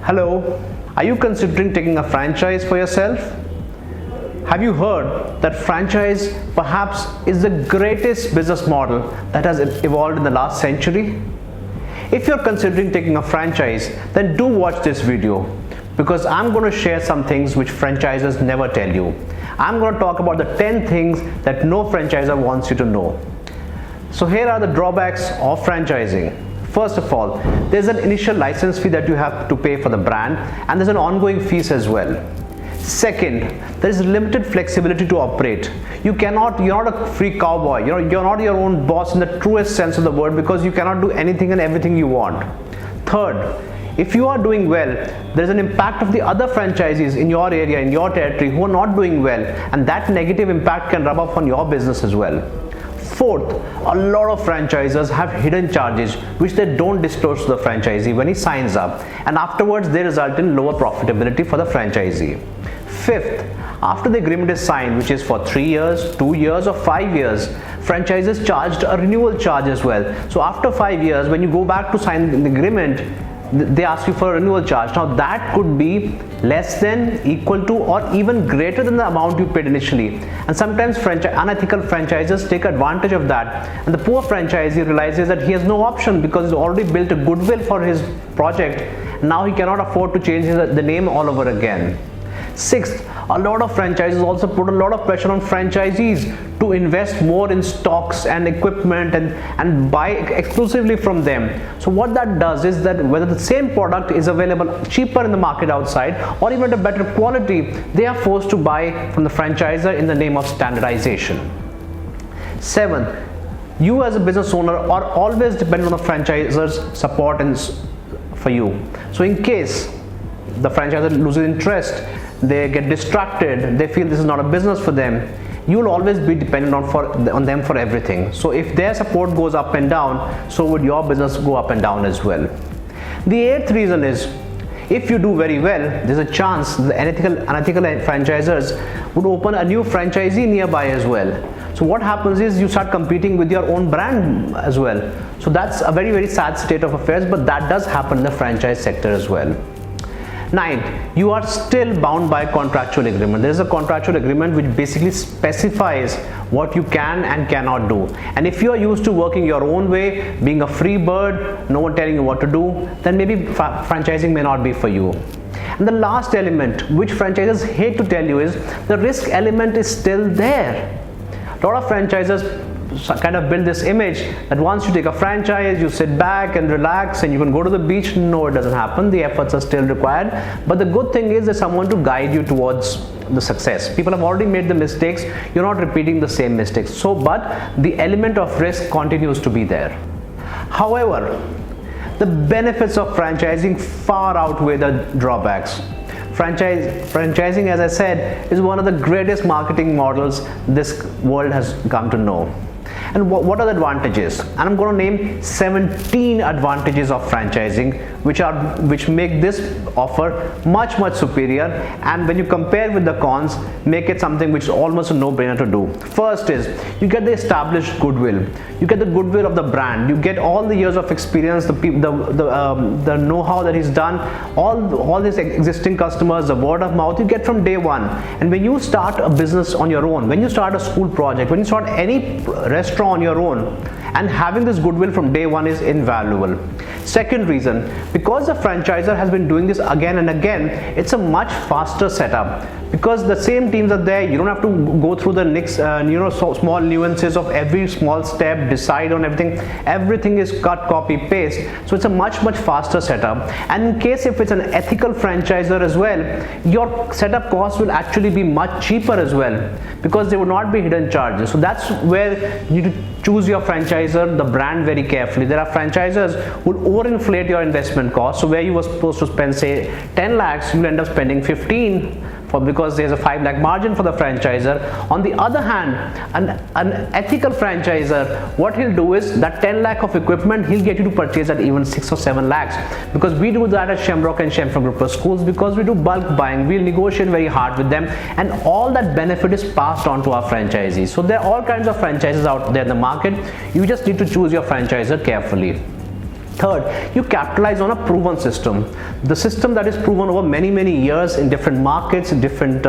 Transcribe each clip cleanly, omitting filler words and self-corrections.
Hello, are you considering taking a franchise for yourself? Have you heard that franchise perhaps is the greatest business model that has evolved in the last century? If you're considering taking a franchise, then do watch this video because I'm going to share some things which franchisors never tell you. I'm going to talk about the 10 things that no franchisor wants you to know. So here are the drawbacks of franchising. First of all, there's an initial license fee that you have to pay for the brand, and there's an ongoing fees as well. Second, there is limited flexibility to operate. You're not a free cowboy. You're not your own boss in the truest sense of the word because you cannot do anything and everything you want. Third, if you are doing well, there is an impact of the other franchisees in your area, in your territory who are not doing well, and that negative impact can rub off on your business as well. Fourth, a lot of franchisors have hidden charges which they don't disclose to the franchisee when he signs up, and afterwards they result in lower profitability for the franchisee. Fifth, after the agreement is signed, which is for 3 years, 2 years or 5 years, franchises charged a renewal charge as well. So after 5 years, when you go back to sign the agreement, they ask you for a renewal charge. Now that could be less than, equal to, or even greater than the amount you paid initially. And sometimes unethical franchises take advantage of that, and the poor franchisee realizes that he has no option because he's already built a goodwill for his project. Now he cannot afford to change the name all over again. Sixth, a lot of franchises also put a lot of pressure on franchisees to invest more in stocks and equipment and buy exclusively from them. So what that does is that whether the same product is available cheaper in the market outside or even at a better quality, they are forced to buy from the franchisor in the name of standardization. Seventh, you as a business owner are always dependent on the franchisor's support for you. So in case the franchisor loses interest, they get distracted, they feel this is not a business for them, you will always be dependent on them for everything. So if their support goes up and down, so would your business go up and down as well. The eighth reason is, if you do very well, there's a chance the unethical franchisors would open a new franchisee nearby as well. So what happens is you start competing with your own brand as well. So that's a very, very sad state of affairs, but that does happen in the franchise sector as well. Ninth, you are still bound by a contractual agreement. There is a contractual agreement which basically specifies what you can and cannot do. And if you are used to working your own way, being a free bird, no one telling you what to do, then maybe franchising may not be for you. And the last element, which franchisors hate to tell you, is the risk element is still there. A lot of franchisors kind of build this image that once you take a franchise, you sit back and relax and you can go to the beach. No, it doesn't happen. The efforts are still required. But the good thing is there's someone to guide you towards the success. People have already made the mistakes. You're not repeating the same mistakes. So, but the element of risk continues to be there. However, the benefits of franchising far outweigh the drawbacks. Franchising, as I said, is one of the greatest marketing models this world has come to know. And what are the advantages? And I'm going to name 17 advantages of franchising which make this offer much superior, and when you compare with the cons, make it something which is almost a no-brainer to do. First is you get the established goodwill. You get the goodwill of the brand. You get all the years of experience, the know-how that he's done, all his existing customers, the word of mouth you get from day one. And when you start a business on your own, when you start a school project, when you start any restaurant on your own, and having this goodwill from day one is invaluable. Second reason, because the franchisor has been doing this again and again, it's a much faster setup. Because the same teams are there, you don't have to go through the next small nuances of every small step, decide on everything. Everything is cut, copy, paste. So it's a much faster setup. And in case if it's an ethical franchisor as well, your setup cost will actually be much cheaper as well, because there will not be hidden charges. So that's where you need to choose your franchisor, the brand, very carefully. There are franchisors who will overinflate your investment cost. So where you were supposed to spend say 10 lakhs, you'll end up spending 15 because there's a 5 lakh margin for the franchisor. On the other hand, an ethical franchisor, what he'll do is that 10 lakh of equipment, he'll get you to purchase at even 6 or 7 lakhs. Because we do that at Shamrock and Shamrock Group of Schools, because we do bulk buying, we'll negotiate very hard with them, and all that benefit is passed on to our franchisees. So there are all kinds of franchises out there in the market. You just need to choose your franchisor carefully. Third, you capitalize on a proven system. The system that is proven over many years in different markets, in different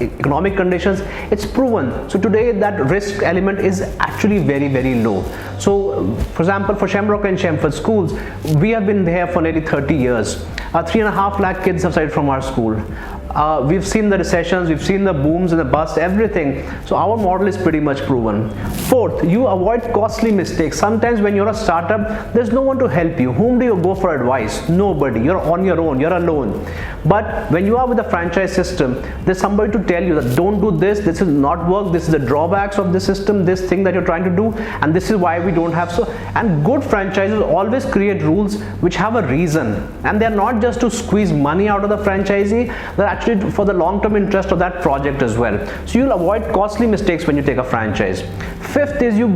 economic conditions, it's proven. So today that risk element is actually very low. So for example, for Shamrock and Chelmsford schools, we have been there for nearly 30 years. 3.5 lakh kids have started from our school. We've seen the recessions, we've seen the booms and the busts, everything. So our model is pretty much proven. Fourth, you avoid costly mistakes. Sometimes when you're a startup, there's no one to help you. Whom do you go for advice? Nobody. You're on your own, you're alone. But when you are with a franchise system, there's somebody to tell you that don't do this, this will not work, this is the drawbacks of the system, this thing that you're trying to do, and this is why we don't have so. And good franchises always create rules which have a reason, and they're not just to squeeze money out of the franchisee, they're actually for the long-term interest of that project as well. So you'll avoid costly mistakes when you take a franchise. Fifth is you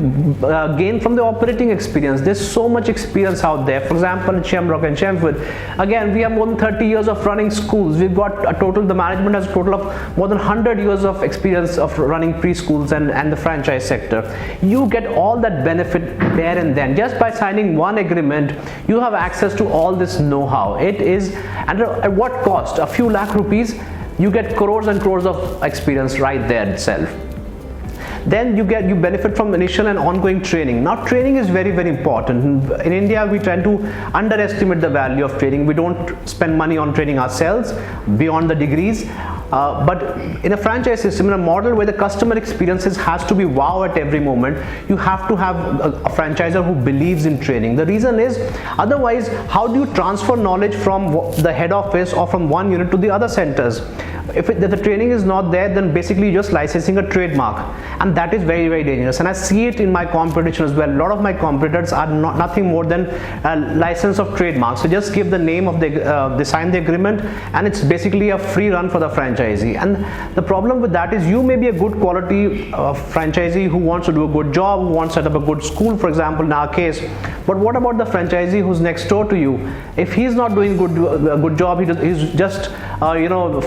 gain from the operating experience. There's so much experience out there. For example, in Shamrock and Chelmsford, again, we have more than 30 years of running schools. We've got a total, the management has a total of more than 100 years of experience of running preschools and the franchise sector. You get all that benefit there and then. Just by signing one agreement, you have access to all this know-how. It is, and at what cost? A few lakh rupees, you get crores and crores of experience right there itself. Then you benefit from initial and ongoing training. Now training is very important. In India, we tend to underestimate the value of training. We don't spend money on training ourselves beyond the degrees. But in a franchise system, in a model where the customer experiences has to be wow at every moment, you have to have a franchisor who believes in training. The reason is, otherwise, how do you transfer knowledge from the head office or from one unit to the other centers? If the training is not there, then basically you're just licensing a trademark, and that is very dangerous. And I see it in my competition as well. A lot of my competitors are nothing more than a license of trademarks. So just give the name of they sign the agreement, and it's basically a free run for the franchisee. And the problem with that is, you may be a good quality franchisee who wants to do a good job, who wants to set up a good school, for example, in our case. But what about the franchisee who's next door to you? If he's not doing a good job, he's just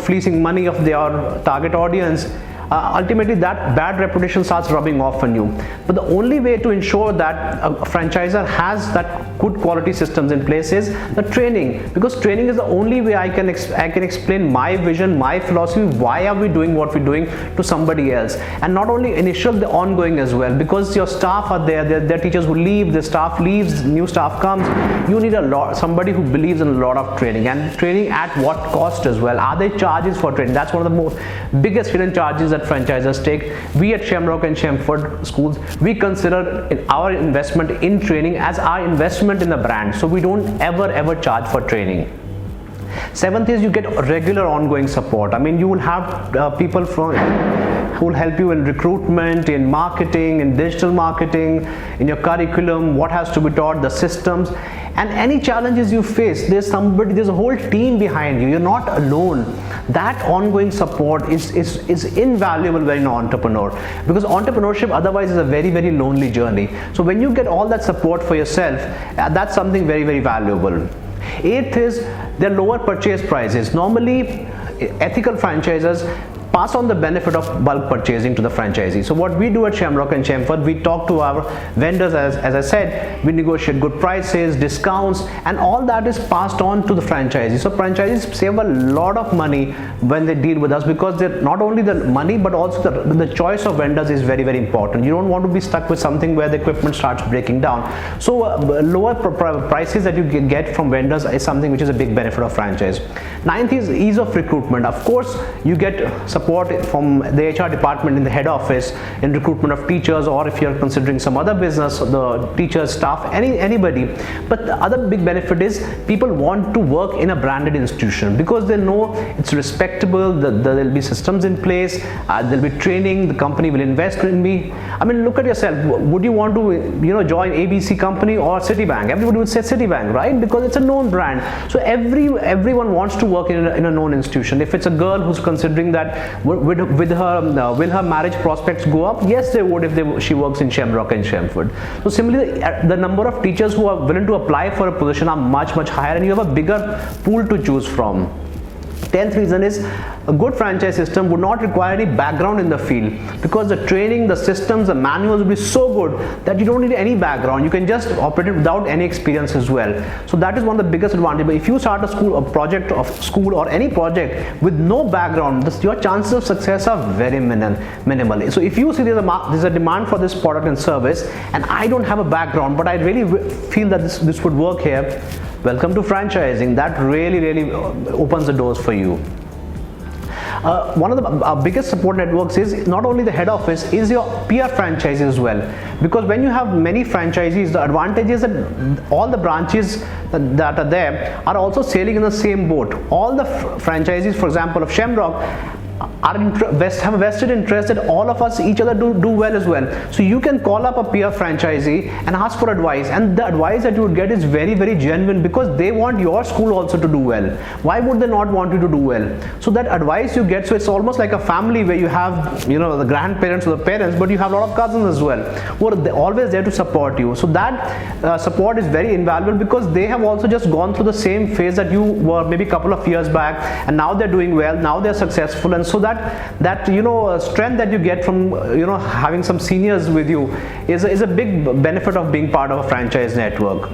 fleecing money of their target audience, ultimately that bad reputation starts rubbing off on you. But the only way to ensure that a franchisor has that good quality systems in place is the training, because training is the only way I can explain my vision, my philosophy, why are we doing what we're doing to somebody else. And not only initial, the ongoing as well, because your staff are there, there are teachers who leave, the staff leaves, new staff comes. You need somebody who believes in a lot of training, and training at what cost as well. Are there charges for training? That's one of the most biggest hidden charges that franchisors take. We at Shamrock and Chelmsford schools, we consider our investment in training as our investment in the brand. So we don't ever charge for training. Seventh is you get regular ongoing support. I mean, you will have people who will help you in recruitment, in marketing, in digital marketing, in your curriculum, what has to be taught, the systems, and any challenges you face, there's a whole team behind you. You're not alone. That ongoing support is invaluable when you're an entrepreneur, because entrepreneurship otherwise is a very lonely journey. So when you get all that support for yourself, that's something very valuable. Eighth is the lower purchase prices. Normally, ethical franchisors pass on the benefit of bulk purchasing to the franchisee. So what we do at Shamrock and Chelmsford, we talk to our vendors, as I said, we negotiate good prices, discounts, and all that is passed on to the franchisee. So franchisees save a lot of money when they deal with us, because they're not only the money, but also the choice of vendors is very important. You don't want to be stuck with something where the equipment starts breaking down. So lower prices that you get from vendors is something which is a big benefit of franchise. Ninth is ease of recruitment. Of course, you get support from the HR department in the head office in recruitment of teachers, or if you're considering some other business, the teachers, staff, anybody. But the other big benefit is people want to work in a branded institution, because they know it's respectable, there'll be systems in place, there'll be training, the company will invest in me. I mean, look at yourself. Would you want to join ABC company or Citibank? Everybody would say Citibank, right? Because it's a known brand. So everyone wants to work in a known institution. If it's a girl who's considering that, will her marriage prospects go up? Yes, they would if she works in Shamrock and Chelmsford. So similarly, the number of teachers who are willing to apply for a position are much higher, and you have a bigger pool to choose from. 10th reason is a good franchise system would not require any background in the field, because the training, the systems, the manuals will be so good that you don't need any background. You can just operate it without any experience as well. So that is one of the biggest advantages. But if you start a project of school or any project with no background, your chances of success are very minimal. So if you see there's a demand for this product and service, and I don't have a background, but I really feel that this would work here, welcome to franchising. That really opens the doors for you. One of the biggest support networks is not only the head office, is your peer franchises as well. Because when you have many franchisees, the advantage is that all the branches that are there are also sailing in the same boat. All the franchisees, for example, of Shamrock, have a vested interest that all of us each other do well as well. So you can call up a peer franchisee and ask for advice, and the advice that you would get is very genuine, because they want your school also to do well. Why would they not want you to do well? So that advice you get, so it's almost like a family where you have the grandparents or the parents, but you have a lot of cousins as well who are always there to support you. So that support is very invaluable, because they have also just gone through the same phase that you were maybe a couple of years back, and now they're doing well, now they're successful. And so that strength that you get from having some seniors with you is a big benefit of being part of a franchise network.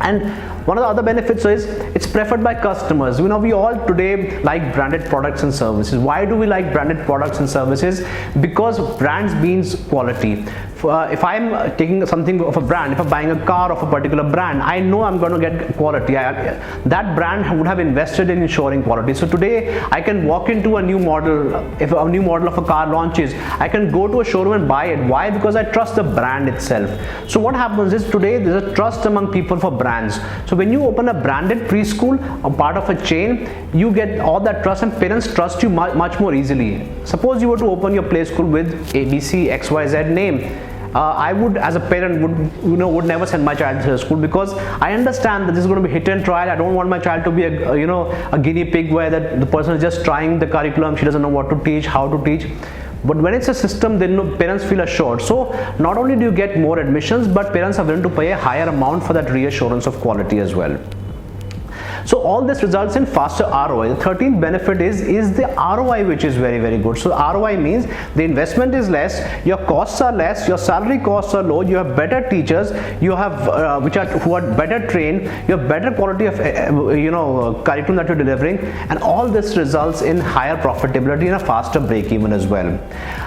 And one of the other benefits is it's preferred by customers. We all today like branded products and services. Why do we like branded products and services? Because brands means quality. If I'm taking something of a brand, if I'm buying a car of a particular brand, I know I'm going to get quality. That brand would have invested in ensuring quality. So today I can walk into a new model. If a new model of a car launches, I can go to a showroom and buy it. Why? Because I trust the brand itself. So what happens is today there's a trust among people for brands. So when you open a branded preschool, a part of a chain, you get all that trust, and parents trust you much more easily. Suppose you were to open your play school with ABC XYZ name. I would, as a parent, would never send my child to school, because I understand that this is going to be hit and trial. I don't want my child to be a guinea pig where that the person is just trying the curriculum, she doesn't know what to teach, how to teach. But when it's a system, then parents feel assured. So not only do you get more admissions, but parents are willing to pay a higher amount for that reassurance of quality as well. So all this results in faster ROI. The 13th benefit is the ROI, which is very good. So ROI means the investment is less, your costs are less, your salary costs are low, you have better teachers, you have who are better trained, you have better quality of curriculum that you're delivering, and all this results in higher profitability and a faster break even as well.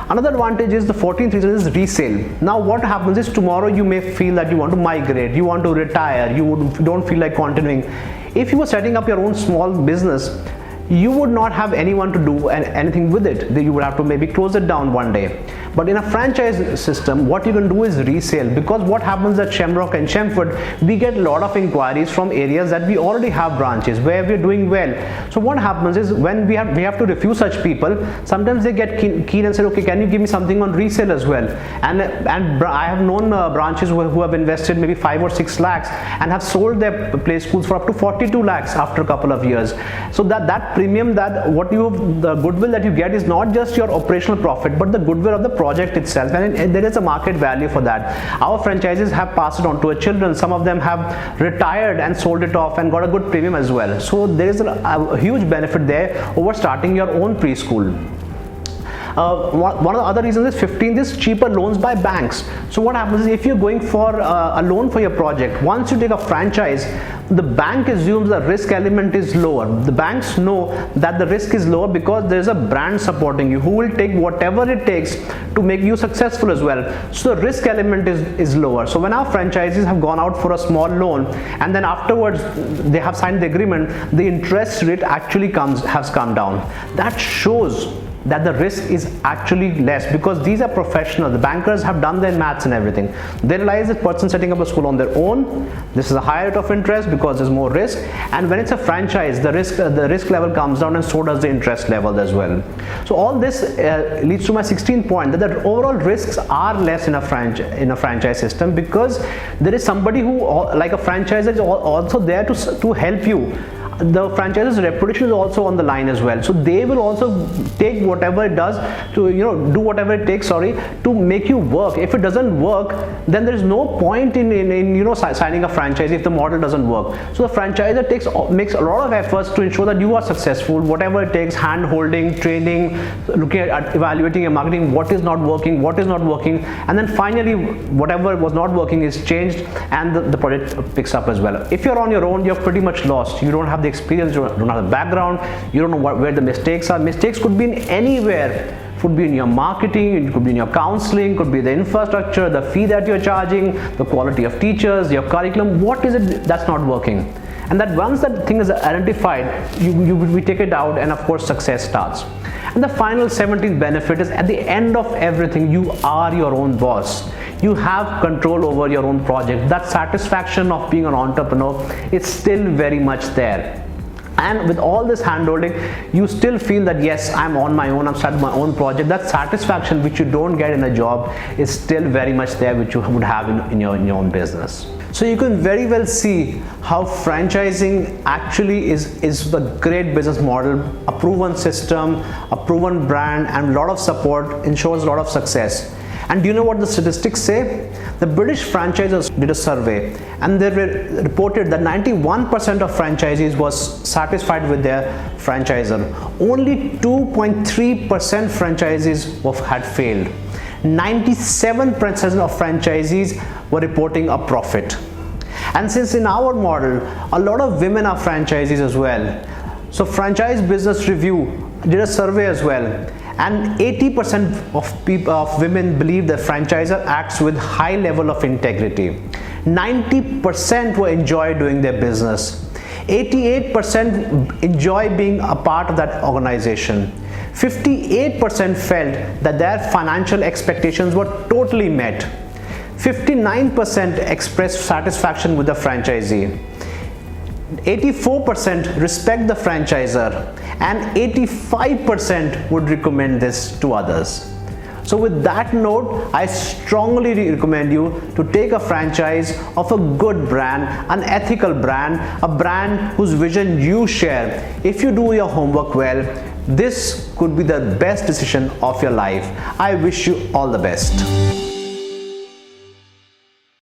Another advantage is the 14th reason is resale. Now what happens is tomorrow you may feel that you want to migrate, you want to retire, you don't feel like continuing. If you were setting up your own small business, you would not have anyone to do anything with it. You would have to maybe close it down one day. But in a franchise system, what you can do is resale, because what happens at Shamrock and Shamford, we get a lot of inquiries from areas that we already have branches where we're doing well. So what happens is when we have to refuse such people, sometimes they get keen and say, okay, can you give me something on resale as well? And I have known branches who have invested maybe 5 or 6 lakhs and have sold their play schools for up to 42 lakhs after a couple of years. So that premium, the goodwill that you get is not just your operational profit, but the goodwill of the project itself, and there is a market value for that. Our franchises have passed it on to our children. Some of them have retired and sold it off and got a good premium as well. So there is a huge benefit there over starting your own preschool. One of the other reasons is 15th is cheaper loans by banks. So what happens is if you're going for a loan for your project, once you take a franchise, the bank assumes the risk element is lower. The banks know that the risk is lower because there's a brand supporting you who will take whatever it takes to make you successful as well. So the risk element is lower. So when our franchises have gone out for a small loan and then afterwards they have signed the agreement, the interest rate actually has come down. That shows that the risk is actually less, because these are professionals. The bankers have done their maths and everything. They realize that person setting up a school on their own, this is a higher rate of interest because there's more risk, and when it's a franchise, the risk level comes down and so does the interest level as well. So all this leads to my 16th point, that the overall risks are less in a franchise system, because there is somebody who, like a franchisor, is also there to help you. the franchisor's reputation is also on the line as well. So they will also take whatever it does to, do whatever it takes, to make you work. If it doesn't work, then there is no point in signing a franchise if the model doesn't work. So the franchisor makes a lot of efforts to ensure that you are successful, whatever it takes, hand holding, training, looking at evaluating your marketing, what is not working, and then finally whatever was not working is changed, and the project picks up as well. If you're on your own, you're pretty much lost. You don't have the experience, you don't have the background, you don't know where the mistakes are. Mistakes could be in anywhere. Could be in your marketing, it could be in your counseling, could be the infrastructure, the fee that you're charging, the quality of teachers, your curriculum. What is it that's not working? And that once that thing is identified, we take it out, and of course success starts. And the final 17th benefit is, at the end of everything, you are your own boss. You have control over your own project. That satisfaction of being an entrepreneur is still very much there. And with all this handholding, you still feel that yes, I'm on my own, I'm starting my own project. That satisfaction which you don't get in a job is still very much there, which you would have in your own business. So you can very well see how franchising actually is the great business model. A proven system, a proven brand, and a lot of support ensures a lot of success. And do you know what the statistics say? The British franchisors did a survey, and they reported that 91% of franchisees was satisfied with their franchisor. Only 2.3% franchisees had failed. 97% of franchisees were reporting a profit. And since in our model, a lot of women are franchisees as well. So Franchise Business Review did a survey as well, and 80% of women believe that franchisor acts with high level of integrity. 90% will enjoy doing their business. 88% enjoy being a part of that organization. 58% felt that their financial expectations were totally met. 59% expressed satisfaction with the franchisee. 84% respect the franchisor, and 85% would recommend this to others. So with that note, I strongly recommend you to take a franchise of a good brand, an ethical brand, a brand whose vision you share. If you do your homework well, this could be the best decision of your life. I wish you all the best.